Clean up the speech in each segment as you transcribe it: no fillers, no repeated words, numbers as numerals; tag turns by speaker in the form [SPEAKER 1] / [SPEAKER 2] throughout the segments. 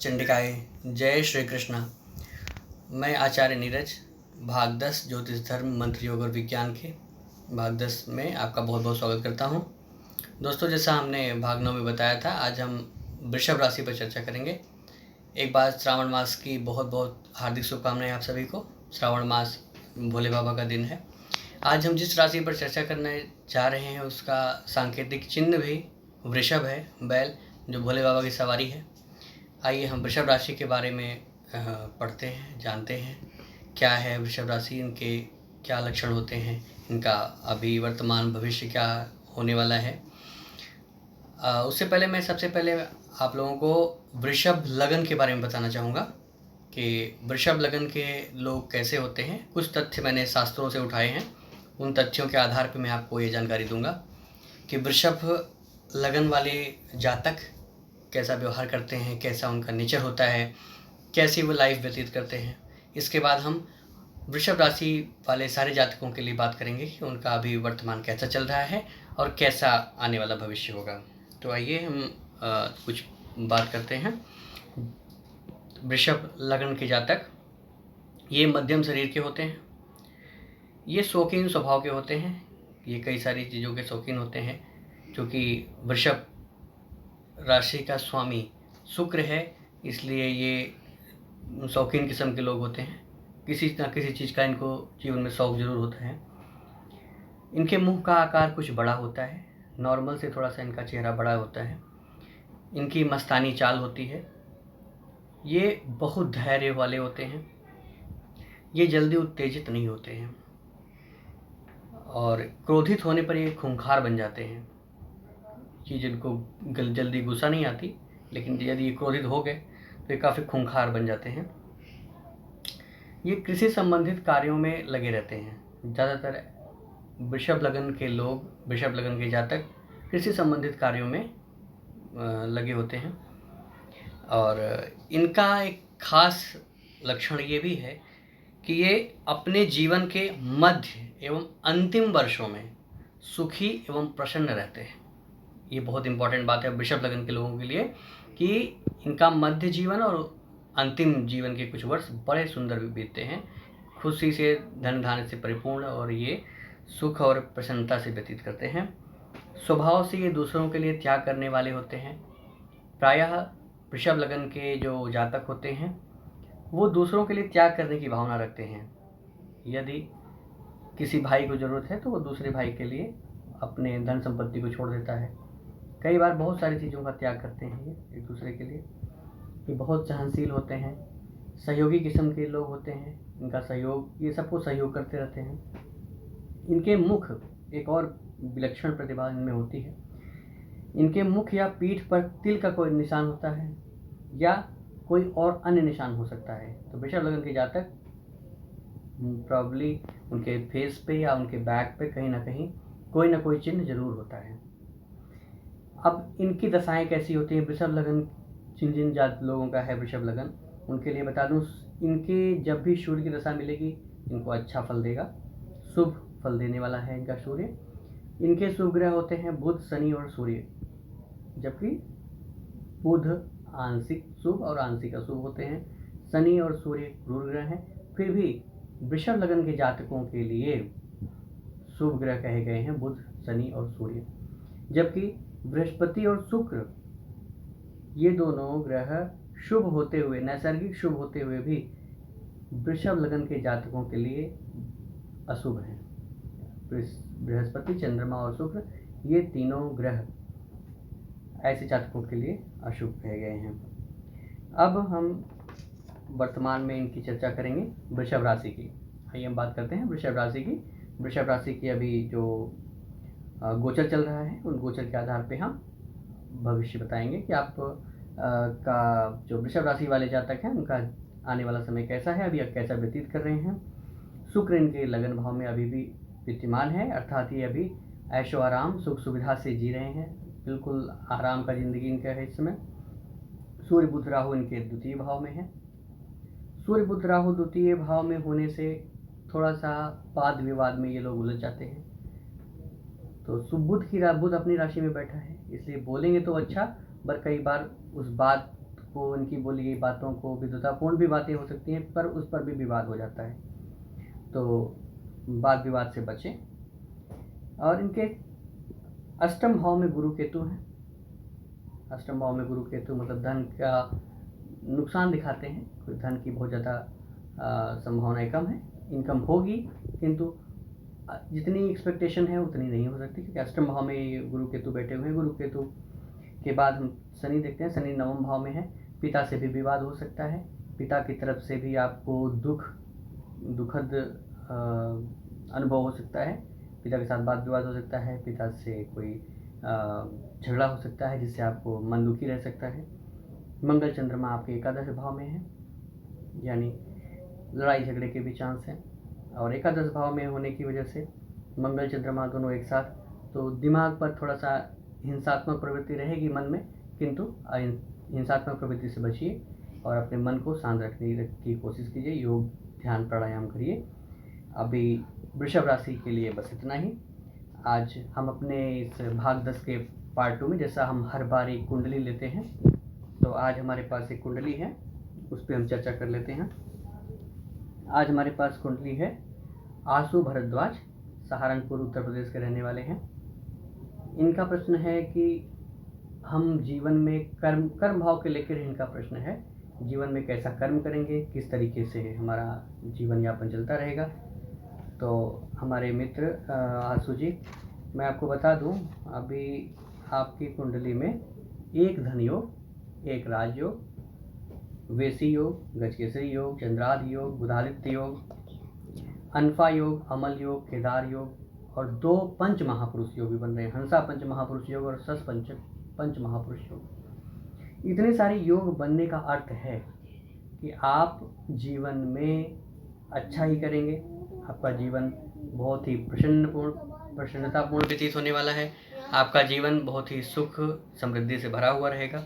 [SPEAKER 1] चंडिकाय जय श्री कृष्णा। मैं आचार्य नीरज भाग 10 ज्योतिष धर्म मंत्र योग और विज्ञान के भाग 10 में आपका बहुत बहुत स्वागत करता हूं। दोस्तों, जैसा हमने भाग 9 में बताया था, आज हम वृषभ राशि पर चर्चा करेंगे। एक बार श्रावण मास की बहुत बहुत हार्दिक शुभकामनाएं आप सभी को। श्रावण मास भोले बाबा का दिन है। आज हम जिस राशि पर चर्चा करने जा रहे हैं उसका सांकेतिक चिन्ह भी वृषभ है, बैल जो भोले बाबा की सवारी है। आइए हम वृषभ राशि के बारे में पढ़ते हैं, जानते हैं क्या है वृषभ राशि, इनके क्या लक्षण होते हैं, इनका अभी वर्तमान भविष्य क्या होने वाला है। उससे पहले मैं सबसे पहले आप लोगों को वृषभ लगन के बारे में बताना चाहूँगा कि वृषभ लगन के लोग कैसे होते हैं। कुछ तथ्य मैंने शास्त्रों से उठाए हैं, उन तथ्यों के आधार पर मैं आपको ये जानकारी दूंगा कि वृषभ लगन वाले जातक कैसा व्यवहार करते हैं, कैसा उनका नेचर होता है, कैसी वो लाइफ व्यतीत करते हैं। इसके बाद हम वृषभ राशि वाले सारे जातकों के लिए बात करेंगे कि उनका अभी वर्तमान कैसा चल रहा है और कैसा आने वाला भविष्य होगा। तो आइए हम कुछ बात करते हैं। वृषभ लगन के जातक ये मध्यम शरीर के होते हैं, ये शौकीन स्वभाव के होते हैं, ये कई सारी चीज़ों के शौकीन होते हैं। क्योंकि वृषभ राशि का स्वामी शुक्र है, इसलिए ये शौकीन किस्म के लोग होते हैं। किसी ना किसी चीज़ का इनको जीवन में शौक ज़रूर होता है। इनके मुंह का आकार कुछ बड़ा होता है, नॉर्मल से थोड़ा सा इनका चेहरा बड़ा होता है। इनकी मस्तानी चाल होती है। ये बहुत धैर्य वाले होते हैं, ये जल्दी उत्तेजित नहीं होते हैं और क्रोधित होने पर ये खूंखार बन जाते हैं कि जिनको जल्दी गुस्सा नहीं आती, लेकिन यदि ये क्रोधित हो गए तो ये काफ़ी खूंखार बन जाते हैं। ये कृषि संबंधित कार्यों में लगे रहते हैं। ज़्यादातर वृषभ लगन के लोग, वृषभ लगन के जातक कृषि संबंधित कार्यों में लगे होते हैं। और इनका एक खास लक्षण ये भी है कि ये अपने जीवन के मध्य एवं अंतिम वर्षों में सुखी एवं प्रसन्न रहते हैं। ये बहुत इम्पॉर्टेंट बात है वृषभ लगन के लोगों के लिए कि इनका मध्य जीवन और अंतिम जीवन के कुछ वर्ष बड़े सुंदर बीतते हैं, खुशी से, धन धान्य से परिपूर्ण, और ये सुख और प्रसन्नता से व्यतीत करते हैं। स्वभाव से ये दूसरों के लिए त्याग करने वाले होते हैं। प्रायः वृषभ लगन के जो जातक होते हैं वो दूसरों के लिए त्याग करने की भावना रखते हैं। यदि किसी भाई को ज़रूरत है तो वो दूसरे भाई के लिए अपने धन संपत्ति को छोड़ देता है। कई बार बहुत सारी चीज़ों का त्याग करते हैं ये एक दूसरे के लिए। ये बहुत सहनशील होते हैं, सहयोगी किस्म के लोग होते हैं। इनका सहयोग, ये सबको सहयोग करते रहते हैं। इनके मुख, एक और विलक्षण प्रतिभा इनमें होती है, इनके मुख या पीठ पर तिल का कोई निशान होता है या कोई और अन्य निशान हो सकता है। तो वृषभ लगन के जातक प्रॉब्ली उनके फेस पे या उनके बैक पे कहीं ना कोई चिन्ह जरूर होता है। अब इनकी दशाएं कैसी होती हैं वृषभ लगन, जिन जात लोगों का है वृषभ लगन, उनके लिए बता दूं, इनके जब भी सूर्य की दशा मिलेगी इनको अच्छा फल देगा, शुभ फल देने वाला है इनका सूर्य। इनके शुभ ग्रह होते हैं बुध, शनि और सूर्य, जबकि बुध आंशिक शुभ और आंशिक अशुभ होते हैं। शनि और सूर्य क्रूर ग्रह हैं। फिर भी वृषभ लगन के जातकों के लिए शुभ ग्रह कहे गए हैं बुध, शनि और सूर्य, जबकि बृहस्पति और शुक्र ये दोनों ग्रह शुभ होते हुए, नैसर्गिक शुभ होते हुए भी वृषभ लगन के जातकों के लिए अशुभ हैं। बृहस्पति, चंद्रमा और शुक्र ये तीनों ग्रह ऐसे जातकों के लिए अशुभ कहे गए हैं। अब हम वर्तमान में इनकी चर्चा करेंगे वृषभ राशि की। आइए हम बात करते हैं वृषभ राशि की। वृषभ राशि की अभी जो गोचर चल रहा है उन गोचर के आधार पे हम भविष्य बताएंगे कि आप का जो वृषभ राशि वाले जातक हैं उनका आने वाला समय कैसा है, अभी कैसा व्यतीत कर रहे हैं। शुक्र इनके लगन भाव में अभी भी विद्यमान है, अर्थात ये अभी ऐशो आराम, सुख सुविधा से जी रहे हैं, बिल्कुल आराम का जिंदगी इनका है इस समय। सूर्य बुध राहु इनके द्वितीय भाव में है। सूर्य बुध राहु द्वितीय भाव में होने से थोड़ा सा वाद विवाद में ये लोग उलझ जाते हैं। तो बुध अपनी राशि में बैठा है, इसलिए बोलेंगे तो अच्छा, पर कई बार उस बात को, इनकी बोली गई बातों को विद्वतापूर्ण भी बातें हो सकती हैं, पर उस पर भी विवाद हो जाता है। तो वाद विवाद से बचें। और इनके अष्टम भाव में गुरु केतु हैं। अष्टम भाव में गुरु केतु मतलब धन का नुकसान दिखाते हैं। कोई धन की बहुत ज़्यादा संभावनाएं कम है, इनकम होगी किंतु जितनी एक्सपेक्टेशन है उतनी नहीं हो सकती, क्योंकि अष्टम भाव में ये गुरु केतु बैठे हुए हैं। गुरु केतु के बाद हम शनि देखते हैं। शनि नवम भाव में है। पिता से भी विवाद हो सकता है, पिता की तरफ से भी आपको दुखद अनुभव हो सकता है। पिता के साथ वाद विवाद हो सकता है, पिता से कोई झगड़ा हो सकता है जिससे आपको मन दुखी रह सकता है। मंगल चंद्रमा आपके एकादश भाव में है, यानी लड़ाई झगड़े के भी चांस हैं। और एकादश भाव में होने की वजह से मंगल चंद्रमा दोनों एक साथ, तो दिमाग पर थोड़ा सा हिंसात्मक प्रवृत्ति रहेगी मन में, किंतु हिंसात्मक प्रवृत्ति से बचिए और अपने मन को शांत रखने की कोशिश कीजिए। योग ध्यान प्राणायाम करिए। अभी वृषभ राशि के लिए बस इतना ही। आज हम अपने इस भाग 10 के पार्ट 2 में, जैसा हम हर बार एक कुंडली लेते हैं, तो आज हमारे पास एक कुंडली है, उस पर हम चर्चा कर लेते हैं। आज हमारे पास कुंडली है आशु भारद्वाज, सहारनपुर उत्तर प्रदेश के रहने वाले हैं। इनका प्रश्न है कि हम जीवन में कर्म भाव के लेकर इनका प्रश्न है, जीवन में कैसा कर्म करेंगे, किस तरीके से हमारा जीवन यापन चलता रहेगा। तो हमारे मित्र आशु जी, मैं आपको बता दूं, अभी आपकी कुंडली में एक धन योग, एक राजयोग, वेसी योग, गजकेसरी योग, चंद्रादि योग, बुधादित्य योग, अनफा योग, अमल योग, केदार योग और 2 पंच महापुरुष योग भी बन रहे हैं। हंसा पंच महापुरुष योग और सस पंच महापुरुष योग। इतने सारे योग बनने का अर्थ है कि आप जीवन में अच्छा ही करेंगे। आपका जीवन बहुत ही प्रसन्नतापूर्ण व्यतीत होने वाला है। आपका जीवन बहुत ही सुख समृद्धि से भरा हुआ रहेगा।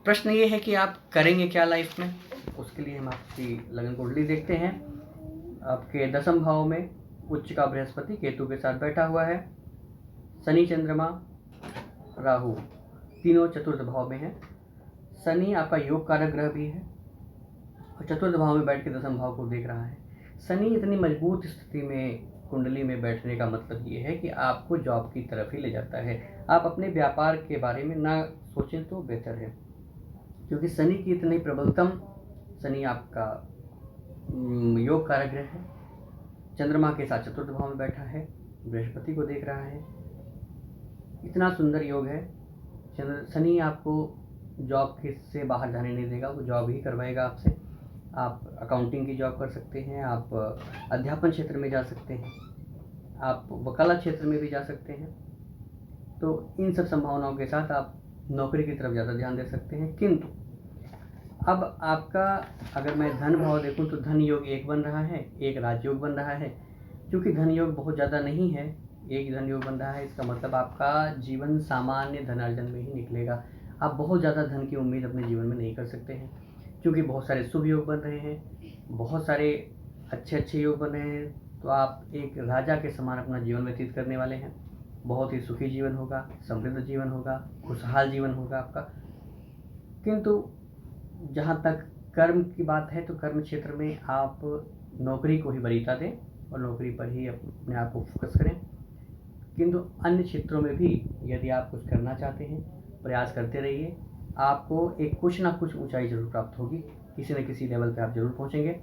[SPEAKER 1] प्रश्न ये है कि आप करेंगे क्या लाइफ में, उसके लिए हम आपकी लगन कुंडली देखते हैं। आपके 10वें भाव में उच्च का बृहस्पति केतु के साथ बैठा हुआ है। शनि चंद्रमा राहु तीनों चतुर्थ भाव में है। शनि आपका योग कारक ग्रह भी है और चतुर्थ भाव में बैठ के 10वें भाव को देख रहा है। शनि इतनी मजबूत स्थिति में कुंडली में बैठने का मतलब ये है कि आपको जॉब की तरफ ही ले जाता है। आप अपने व्यापार के बारे में ना सोचें तो बेहतर है, क्योंकि शनि की इतनी प्रबलतम, शनि आपका योग कारक ग्रह है, चंद्रमा के साथ चतुर्थ भाव में बैठा है, बृहस्पति को देख रहा है। इतना सुंदर योग है। शनि आपको जॉब से बाहर जाने नहीं देगा, वो जॉब ही करवाएगा आपसे। आप अकाउंटिंग की जॉब कर सकते हैं, आप अध्यापन क्षेत्र में जा सकते हैं, आप वकालत क्षेत्र में भी जा सकते हैं। तो इन सब संभावनाओं के साथ आप नौकरी की तरफ ज़्यादा ध्यान दे सकते हैं। किंतु अब आपका अगर मैं धन भाव देखूं तो धन योग एक बन रहा है, एक राजयोग बन रहा है। क्योंकि धन योग बहुत ज़्यादा नहीं है, एक धन योग बन रहा है, इसका मतलब आपका जीवन सामान्य धनार्जन में ही निकलेगा। आप बहुत ज़्यादा धन की उम्मीद अपने जीवन में नहीं कर सकते हैं, क्योंकि बहुत सारे शुभ योग बन रहे हैं, बहुत सारे अच्छे योग बन रहे हैं। तो आप एक राजा के समान अपना जीवन व्यतीत करने वाले हैं। बहुत ही सुखी जीवन होगा, समृद्ध जीवन होगा, खुशहाल जीवन होगा आपका। किंतु जहाँ तक कर्म की बात है तो कर्म क्षेत्र में आप नौकरी को ही वरीयता दें और नौकरी पर ही अपने आप को फोकस करें। किंतु अन्य क्षेत्रों में भी यदि आप कुछ करना चाहते हैं, प्रयास करते रहिए। आपको एक कुछ ना कुछ ऊंचाई जरूर प्राप्त होगी, किसी न किसी लेवल पे आप जरूर पहुंचेंगे,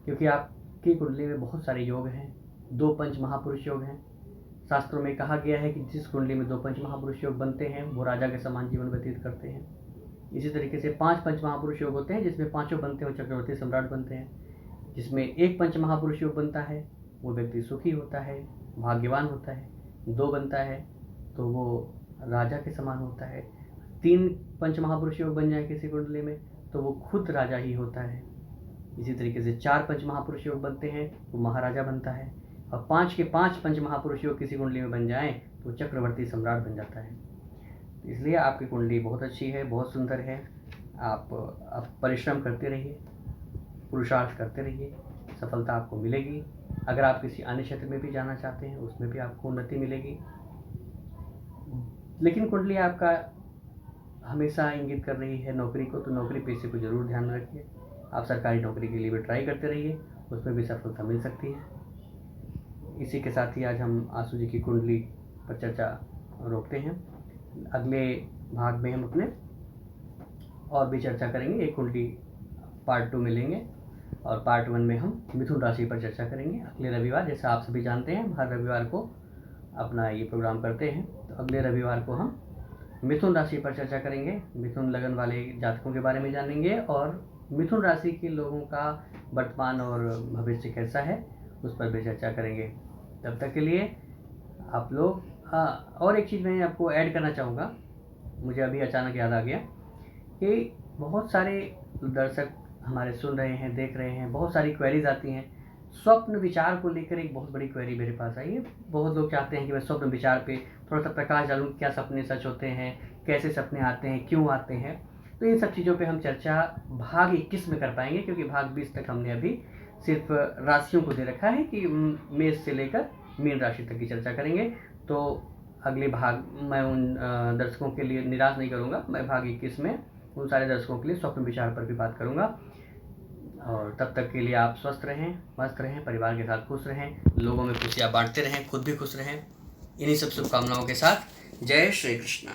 [SPEAKER 1] क्योंकि आपकी कुंडली में बहुत सारे योग हैं। 2 पंच महापुरुष योग हैं। शास्त्रों में कहा गया है कि जिस कुंडली में 2 पंच महापुरुष योग बनते हैं वो राजा के समान जीवन व्यतीत करते हैं। इसी तरीके से 5 पंच महापुरुष योग होते हैं, जिसमें 5 बनते हैं, चक्रवर्ती सम्राट बनते हैं। जिसमें 1 पंच महापुरुष योग बनता है वो व्यक्ति सुखी होता है, भाग्यवान होता है। 2 बनता है तो वो राजा के समान होता है। 3 पंच महापुरुष योग बन जाए किसी कुंडली में तो वो खुद राजा ही होता है। इसी तरीके से 4 पंच महापुरुष योग बनते हैं वो महाराजा बनता है, और 5 के 5 पंच महापुरुष योग किसी कुंडली में बन जाएं तो चक्रवर्ती सम्राट बन जाता है। इसलिए आपकी कुंडली बहुत अच्छी है, बहुत सुंदर है। आप परिश्रम करते रहिए, पुरुषार्थ करते रहिए, सफलता आपको मिलेगी। अगर आप किसी अन्य क्षेत्र में भी जाना चाहते हैं उसमें भी आपको उन्नति मिलेगी। लेकिन कुंडली आपका हमेशा इंगित कर रही है नौकरी को, तो नौकरी पेशे को ज़रूर ध्यान में रखिए। आप सरकारी नौकरी के लिए भी ट्राई करते रहिए, उसमें भी सफलता मिल सकती है। इसी के साथ ही आज हम आशु जी की कुंडली पर चर्चा रोकते हैं। अगले भाग में हम अपने और भी चर्चा करेंगे। एक कुंडली पार्ट 2 में लेंगे और पार्ट 1 में हम मिथुन राशि पर चर्चा करेंगे अगले रविवार। जैसा आप सभी जानते हैं, हम हर रविवार को अपना ये प्रोग्राम करते हैं, तो अगले रविवार को हम मिथुन राशि पर चर्चा करेंगे। मिथुन लगन वाले जातकों के बारे में जानेंगे और मिथुन राशि के लोगों का वर्तमान और भविष्य कैसा है उस पर भी चर्चा करेंगे। तब तक के लिए आप लोग, और एक चीज़ मैं आपको ऐड करना चाहूँगा, मुझे अभी अचानक याद आ गया कि बहुत सारे दर्शक हमारे सुन रहे हैं, देख रहे हैं, बहुत सारी क्वेरीज आती हैं। स्वप्न विचार को लेकर एक बहुत बड़ी क्वेरी मेरे पास आई है। बहुत लोग चाहते हैं कि मैं स्वप्न विचार पे थोड़ा सा प्रकाश डालूं, क्या सपने सच होते हैं, कैसे सपने आते हैं, क्यों आते हैं। तो इन सब चीज़ों पे हम चर्चा भाग 21 में कर पाएंगे, क्योंकि भाग 20 तक हमने अभी सिर्फ राशियों को दे रखा है कि मेष से लेकर मीन राशि तक की चर्चा करेंगे। तो अगले भाग मैं उन दर्शकों के लिए निराश नहीं करूँगा, मैं भाग 21 में उन सारे दर्शकों के लिए स्वप्न विचार पर भी बात करूँगा। और तब तक के लिए आप स्वस्थ रहें, मस्त रहें, परिवार के साथ खुश रहें, लोगों में खुशियाँ बांटते रहें, खुद भी खुश रहें। इन्हीं सब शुभकामनाओं के साथ जय श्री कृष्ण।